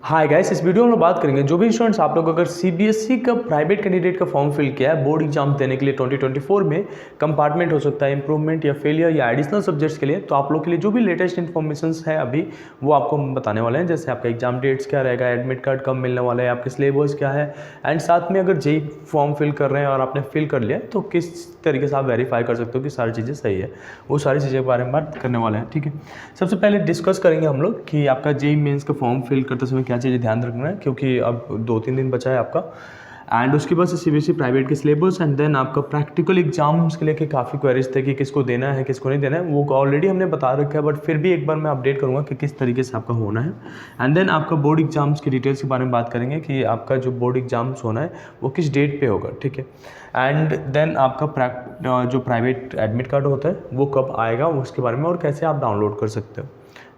Hi guys, इस video में हम बात करेंगे जो भी स्टूडेंट्स आप लोग अगर सीबीएसई का प्राइवेट कैंडिडेट का फॉर्म फिल किया है बोर्ड एग्जाम देने के लिए 2024 में, कंपार्टमेंट हो सकता है, इंप्रूवमेंट या फेलियर या एडिशनल सब्जेक्ट्स के लिए, तो आप लोग के लिए जो भी लेटेस्ट इन्फॉर्मेशन है अभी वो आपको हम बताने वाले हैं। जैसे आपका एग्जाम डेट्स क्या रहेगा, एडमिट कार्ड कब मिलने वाला है, आपके सिलेबस क्या है, एंड साथ में अगर जेई फॉर्म फिल कर रहे हैं और आपने फिल कर लिया तो किस तरीके से आप वेरीफाई कर सकते हो कि सारी चीज़ें सही है, वो सारी चीज़ें के बारे में बात करने वाले हैं। ठीक है, सबसे पहले डिस्कस करेंगे हम लोग कि आपका जेई मेंस का फॉर्म फिल करते समय क्या चीज़ें ध्यान रखना है, क्योंकि अब 2-3 दिन बचा है आपका। एंड उसके बाद से सीबीएसई प्राइवेट के सिलेबस एंड देन आपका प्रैक्टिकल एग्जाम्स के लेके काफ़ी क्वेरीज थे कि किसको देना है किसको नहीं देना है, वो ऑलरेडी हमने बता रखा है, बट फिर भी एक बार मैं अपडेट करूंगा कि किस तरीके से आपका होना है। एंड देन आपका बोर्ड एग्जाम्स की डिटेल्स के बारे में बात करेंगे कि आपका जो बोर्ड एग्जाम्स होना है वो किस डेट पे होगा। ठीक है, एंड देन आपका जो प्राइवेट एडमिट कार्ड होता है वो कब आएगा उसके बारे में और कैसे आप डाउनलोड कर सकते हो।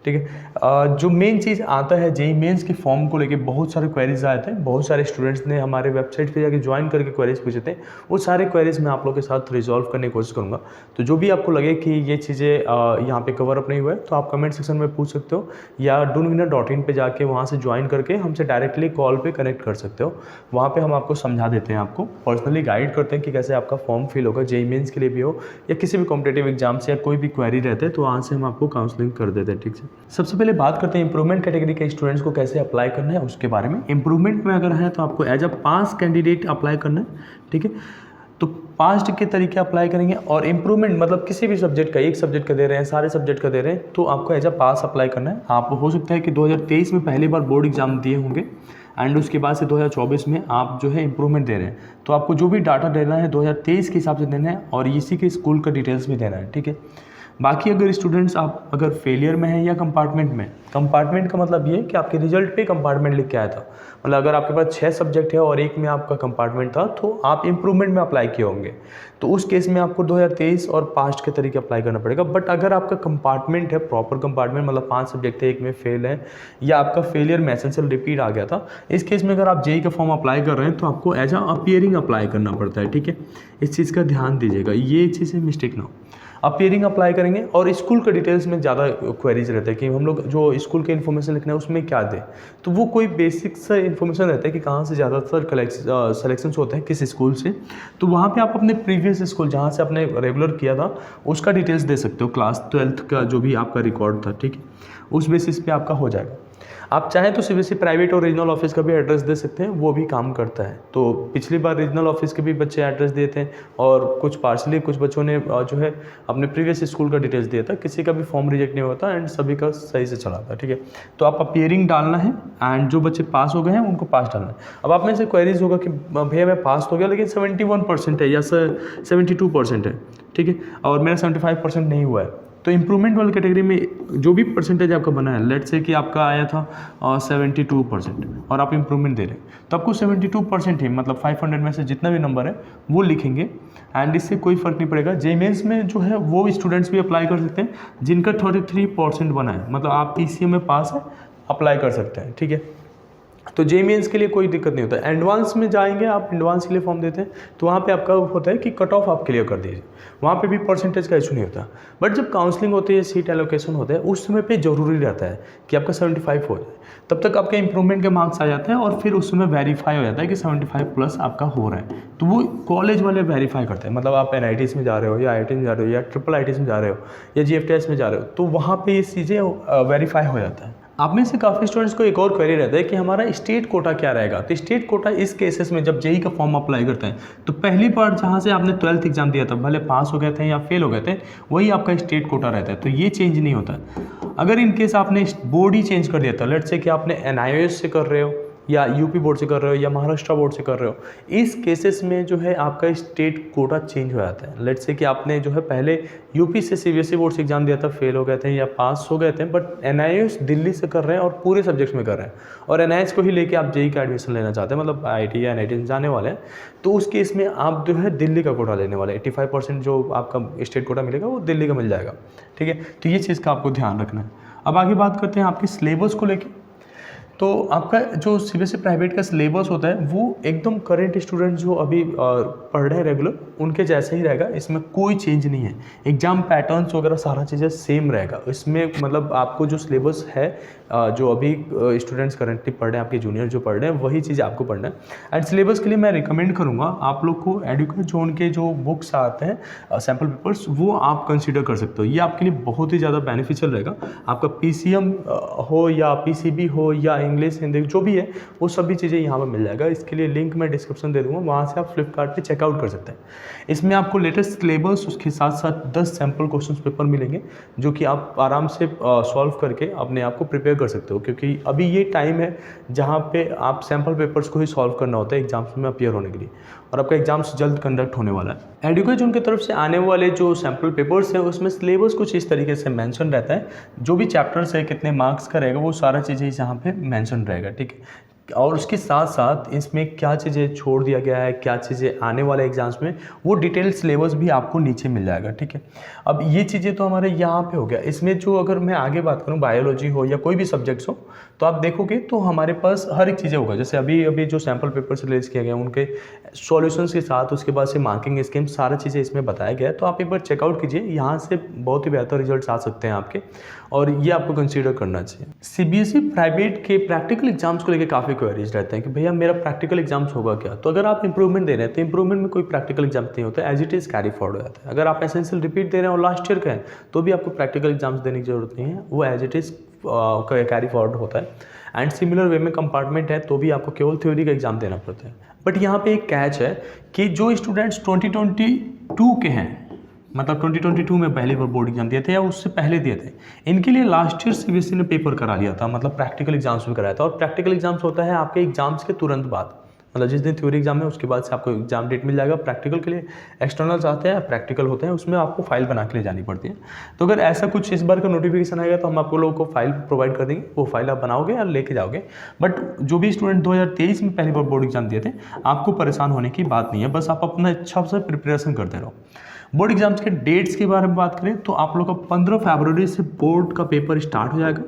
ठीक है, जो मेन चीज़ आता है जेई मेंस के फॉर्म को लेके बहुत सारे क्वेरीज आए थे, बहुत सारे स्टूडेंट्स ने हमारे वेबसाइट पे जाके ज्वाइन करके क्वेरीज पूछे थे। वो सारे क्वेरीज मैं आप लोग के साथ रिजॉल्व करने की कोशिश करूँगा। तो जो भी आपको लगे कि ये चीज़ें यहाँ पे कवर अप नहीं हुआ है तो आप कमेंट सेक्शन में पूछ सकते हो या doonwinner.in पे जाके वहाँ से ज्वाइन करके हमसे डायरेक्टली कॉल पर कनेक्ट कर सकते हो। वहाँ पर हम आपको समझा देते हैं, आपको पर्सनली गाइड करते हैं कि कैसे आपका फॉर्म फिल होगा, जेई मेंस के लिए भी हो या किसी भी कॉम्पिटेटिव एग्जाम से, या कोई भी क्वेरी रहते हैं तो वहाँ से हम आपको काउंसलिंग कर देते हैं। ठीक है, सबसे पहले बात करते हैं इंप्रूवमेंट कैटेगरी के स्टूडेंट्स को कैसे अप्लाई करना है उसके बारे में। इंप्रूवमेंट में अगर है तो आपको as a pass candidate apply करना है। ठीक है, तो पास्ट के तरीके अप्लाई करेंगे, और इंप्रूवमेंट मतलब किसी भी सब्जेक्ट का, एक सब्जेक्ट का दे रहे हैं, सारे सब्जेक्ट का दे रहे हैं, तो आपको एज अ पास अप्लाई करना है। आप हो सकता है कि 2023 में पहली बार बोर्ड एग्जाम दिए होंगे एंड उसके बाद से 2024 में आप जो है इंप्रूवमेंट दे रहे हैं, तो आपको जो भी डाटा देना है 2023 के हिसाब से देना है और इसी के स्कूल का डिटेल्स भी देना है। ठीक है, बाकी अगर स्टूडेंट्स आप अगर फेलियर में हैं या कंपार्टमेंट में, कंपार्टमेंट का मतलब ये कि आपके रिजल्ट पे कंपार्टमेंट लिख के आया था, मतलब अगर आपके पास 6 सब्जेक्ट है और एक में आपका कंपार्टमेंट था तो आप इंप्रूवमेंट में अप्लाई किए होंगे, तो उस केस में आपको 2023 और पास्ट के तरीके अप्लाई करना पड़ेगा। बट अगर आपका कंपार्टमेंट है, प्रॉपर कंपार्टमेंट, मतलब 5 सब्जेक्ट है, एक में फेल है या आपका फेलियर में एसेंशियल रिपीट आ गया था, इस केस में अगर आप जेई का फॉर्म अप्लाई कर रहे हैं तो आपको एज अ अपीयरिंग अप्लाई करना पड़ता है। ठीक है, इस चीज़ का ध्यान दीजिएगा, ये चीज़ें मिस्टेक ना हो। अपीयरिंग अप्लाई करेंगे और स्कूल के डिटेल्स में ज़्यादा क्वेरीज रहते हैं कि हम लोग जो स्कूल के इन्फॉर्मेशन लिखना है उसमें क्या दें, तो वो कोई बेसिक सा इन्फॉर्मेशन रहता है कि कहाँ से ज़्यादातर सिलेक्शंस होते हैं, किस स्कूल से, तो वहाँ पे आप अपने प्रीवियस स्कूल जहाँ से आपने रेगुलर किया था उसका डिटेल्स दे सकते हो, क्लास 12th का जो भी आपका रिकॉर्ड था। ठीक है, उस बेसिस पे आपका हो जाएगा। आप चाहें तो सीबीएसई प्राइवेट और रीजनल ऑफिस का भी एड्रेस दे सकते हैं, वो भी काम करता है। तो पिछली बार रीजनल ऑफिस के भी बच्चे एड्रेस दिए थे और कुछ पार्सली कुछ बच्चों ने जो है अपने प्रीवियस स्कूल का डिटेल्स दिया था, किसी का भी फॉर्म रिजेक्ट नहीं होता एंड सभी का सही से चला था। ठीक है, तो आप अपीयरिंग डालना है एंड जो बच्चे पास हो गए हैं उनको पास डालना है। अब आप में से क्वेरीज होगा कि भैया मैं पास हो गया लेकिन 71% है या 72% है, ठीक है, और मेरा 75% नहीं हुआ है, तो इंप्रूवमेंट वाली कैटेगरी में जो भी परसेंटेज आपका बना है, लेट्स से कि आपका आया था 72% और आप इंप्रूवमेंट दे रहे हैं, तो आपको 72% ही, मतलब 500 में से जितना भी नंबर है वो लिखेंगे एंड इससे कोई फर्क नहीं पड़ेगा। जेई मेंस में जो है वो स्टूडेंट्स भी अप्लाई कर सकते हैं जिनका 33% बना है, मतलब आप पीसीएम में पास है, अप्लाई कर सकते हैं। ठीक है, तो जेई मेंस के लिए कोई दिक्कत नहीं होता है। एडवांस में जाएंगे आप, एडवांस के लिए फॉर्म देते हैं तो वहाँ पे आपका होता है कि कट ऑफ आप क्लियर कर दीजिए, वहाँ पे भी परसेंटेज का इशू नहीं होता। बट जब काउंसलिंग होती है, सीट एलोकेशन होता है, उस समय पे ज़रूरी रहता है कि आपका 75 हो जाए, तब तक आपके इंप्रूवमेंट के मार्क्स आ जाते हैं और फिर उस समय वेरीफाई हो जाता है कि 75+ आपका हो रहा है, तो वो कॉलेज वाले वेरीफाई करते हैं। मतलब आप NITs में जा रहे हो या IIT में जा रहे हो या IIITs में जा रहे हो या GFTS में जा रहे हो, तो वहाँ पर ये चीज़ें वेरीफाई हो जाता है। आप में से काफ़ी स्टूडेंट्स को एक और क्वेरी रहता है कि हमारा स्टेट कोटा क्या रहेगा। तो स्टेट कोटा इस केसेस में जब जेई का फॉर्म अप्लाई करते हैं तो पहली बार जहाँ से आपने 12th एग्जाम दिया था, भले पास हो गए थे या फेल हो गए थे, वही आपका स्टेट कोटा रहता है, तो ये चेंज नहीं होता है। अगर इन केस आपने बोर्ड ही चेंज कर दिया था, लेट्स से कि आपने NIOS से कर रहे हो या यूपी बोर्ड से कर रहे हो या महाराष्ट्र बोर्ड से कर रहे हो, इस केसेस में जो है आपका स्टेट कोटा चेंज हो जाता है। लेट्स से कि आपने जो है पहले यूपी से सीबीएसई बोर्ड से एग्जाम दिया था, फेल हो गए थे या पास हो गए थे, बट NIOS दिल्ली से कर रहे हैं और पूरे सब्जेक्ट्स में कर रहे हैं और NIOS को ही लेके आप जेई का एडमिशन लेना चाहते हैं, मतलब IIT या NIT में जाने वाले हैं, तो उस केस में आप जो है दिल्ली का कोटा लेने वाले हैं। 85% जो आपका स्टेट कोटा मिलेगा वो दिल्ली का मिल जाएगा। ठीक है, तो ये चीज़ का आपको ध्यान रखना है। अब आगे बात करते हैं आपके सिलेबस को लेकर। तो आपका जो सीबीएसई प्राइवेट का सिलेबस होता है वो एकदम करेंट स्टूडेंट जो अभी पढ़ रहे हैं रेगुलर उनके जैसे ही रहेगा, इसमें कोई चेंज नहीं है। एग्जाम पैटर्न्स वगैरह सारा चीज़ें सेम रहेगा इसमें, मतलब आपको जो सिलेबस है जो अभी स्टूडेंट्स करंटली पढ़ रहे हैं, आपके जूनियर जो पढ़ रहे हैं, वही चीज़ आपको पढ़ना है। एंड सिलेबस के लिए मैं रिकमेंड करूँगा आप लोग को एडुकेट जोन के जो बुक्स आते हैं सैम्पल पेपर्स, वो आप कंसीडर कर सकते हो। ये आपके लिए बहुत ही ज़्यादा बेनिफिशियल रहेगा। आपका PCM हो या PCB हो या इंग्लिश, हिंदी, जो भी है वो सभी चीज़ें यहाँ पर मिल जाएगा। इसके लिए लिंक मैं डिस्क्रिप्शन दे दूँगा, वहाँ से आप फ्लिपकार्ट पे चेकआउट कर सकते हैं। इसमें आपको लेटेस्ट सिलेबस, उसके साथ साथ 10 सैम्पल क्वेश्चन पेपर मिलेंगे जो कि आप आराम से सॉल्व करके अपने आप को प्रिपेयर कर सकते हो, क्योंकि अभी ये टाइम है जहाँ पे आप सैम्पल पेपर्स को ही सॉल्व करना होता है एग्जाम्स में अपीयर होने के लिए, और आपका एग्जाम्स जल्द कंडक्ट होने वाला है। एडुकेशन की तरफ से आने वाले जो सैम्पल पेपर्स हैं उसमें सिलेबस कुछ इस तरीके से मेंशन रहता है। जो भी चैप्टर्स है, कितने मार्क्स का रहेगा, वो सारा चीज़ें यहाँ पे मेंशन रहेगा, ठीक है। और उसके साथ साथ इसमें क्या चीज़ें छोड़ दिया गया है, क्या चीज़ें आने वाले एग्जाम्स में, वो डिटेल सिलेबस भी आपको नीचे मिल जाएगा, ठीक है। अब ये चीज़ें तो हमारे यहाँ पे हो गया। इसमें जो अगर मैं आगे बात करूँ, बायोलॉजी हो या कोई भी सब्जेक्ट्स हो, तो आप देखोगे तो हमारे पास हर एक चीज़ें होगा। जैसे अभी जो सैम्पल पेपर्स रिलीज़ किया गया उनके सॉल्यूशंस के साथ, उसके बाद से मार्किंग स्कीम, सारा चीज़ें इसमें बताया गया है। तो आप एक बार चेकआउट कीजिए, यहाँ से बहुत ही बेहतर रिजल्ट्स आ सकते हैं आपके, और ये आपको कंसीडर करना चाहिए। CBSE प्राइवेट के प्रैक्टिकल एग्जाम्स को लेकर काफ़ी क्वेरीज रहते हैं कि भैया मेरा प्रैक्टिकल एग्जाम्स होगा क्या। तो अगर आप इंप्रूवमेंट दे रहे हैं तो इंप्रूवमेंट में कोई प्रैक्टिकल एग्जाम नहीं होता है, as it is carry forward हो जाता है। अगर आप एसेंशियल रिपीट दे रहे हैं और लास्ट ईयर का है तो भी आपको प्रैक्टिकल एग्जाम्स देने की जरूरत नहीं है, वो as it is carry forward होता है। एंड सिमिलर वे में कंपार्टमेंट है तो भी आपको केवल थ्योरी का एग्जाम देना पड़ता है। बट यहाँ पे एक कैच है कि जो स्टूडेंट्स 2022 के हैं, मतलब 2022 में पहली बार बोर्ड एग्जाम दिए थे या उससे पहले दिए थे, इनके लिए लास्ट ईयर CBSE ने पेपर करा लिया था, मतलब प्रैक्टिकल एग्जाम्स भी कराया था। और प्रैक्टिकल एग्जाम्स होता है आपके एग्जाम्स के तुरंत बाद, मतलब जिस दिन थ्योरी एग्जाम है उसके बाद से आपको एग्जाम डेट मिल जाएगा। प्रैक्टिकल के लिए एक्सटर्नल्स आते हैं, प्रैक्टिकल होते हैं, उसमें आपको फाइल बना के ले जानी पड़ती है। तो अगर ऐसा कुछ इस बार का नोटिफिकेशन आएगा तो हम आपको लोगों को फाइल प्रोवाइड कर देंगे, वो फाइल आप बनाओगे और लेके जाओगे। बट जो भी स्टूडेंट 2023 में पहली बार बोर्ड एग्जाम दिए थे, आपको परेशान होने की बात नहीं है, बस आप अपना अच्छा से प्रिपरेशन करते रहो। बोर्ड एग्जाम्स के डेट्स के बारे में बात करें तो आप लोग का 15 फरवरी से बोर्ड का पेपर स्टार्ट हो जाएगा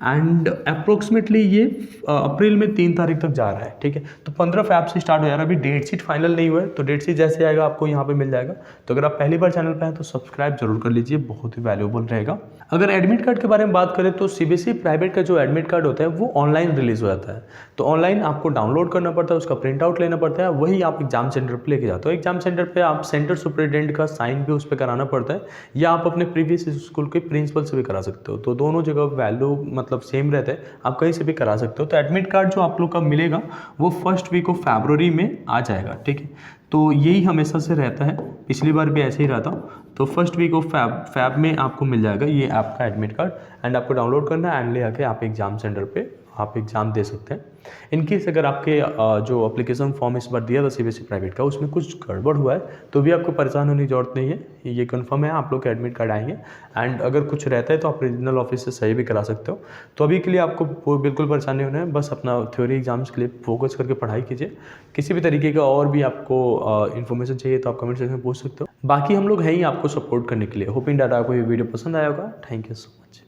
एंड अप्रोक्सीमेटली ये अप्रैल में 3 तारीख तक जा रहा है, ठीक है। तो 15 फैब से स्टार्ट हो जा रहा है। अभी डेट शीट फाइनल नहीं हुआ है, तो डेट शीट जैसे आएगा आपको यहाँ पे मिल जाएगा। तो अगर आप पहली बार चैनल पे हैं तो सब्सक्राइब जरूर कर लीजिए, बहुत ही वैल्यूएबल रहेगा। अगर एडमिट कार्ड के बारे में बात करें तो CBSE प्राइवेट का जो एडमिट कार्ड होता है वो ऑनलाइन रिलीज हो जाता है। तो ऑनलाइन आपको डाउनलोड करना पड़ता है, उसका प्रिंट आउट लेना पड़ता है, वही आप एग्जाम सेंटर पर लेके जाते हो। एग्जाम सेंटर पर आप सेंटर सुपरिटेंडेंट का साइन भी उस पर कराना पड़ता है, या आप अपने प्रीवियस स्कूल के प्रिंसिपल से भी करा सकते हो। तो दोनों जगह वैल्यू मतलब सेम रहता है, आप कहीं से भी करा सकते हो। तो एडमिट कार्ड जो आप लोग का मिलेगा वो फर्स्ट वीक ऑफ फरवरी में आ जाएगा, ठीक है। तो यही हमेशा से रहता है, पिछली बार भी ऐसे ही रहा था। तो फर्स्ट वीक ऑफ फैब में आपको मिल जाएगा ये आपका एडमिट कार्ड, एंड आपको डाउनलोड करना है एंड ले आके आप एग्जाम सेंटर पे आप एग्ज़ाम दे सकते हैं। इनकेस अगर आपके जो एप्लीकेशन फॉर्म इस बार दिया था CBSE प्राइवेट का, उसमें कुछ गड़बड़ हुआ है तो भी आपको परेशान होने की जरूरत नहीं है, ये कंफर्म है आप लोग के एडमिट कार्ड आएंगे। एंड अगर कुछ रहता है तो आप रीजनल ऑफिस से सही भी करा सकते हो। तो अभी के लिए आपको बिल्कुल परेशान नहीं होना है, बस अपना थ्योरी एग्जाम्स के लिए फोकस करके पढ़ाई कीजिए। किसी भी तरीके का और भी आपको इन्फॉर्मेशन चाहिए तो आप कमेंट सेक्शन में पूछ सकते हो। बाकी हम लोग हैं ही आपको सपोर्ट करने के लिए। होपिंग डेट आपको ये वीडियो पसंद आया होगा। Thank you so much.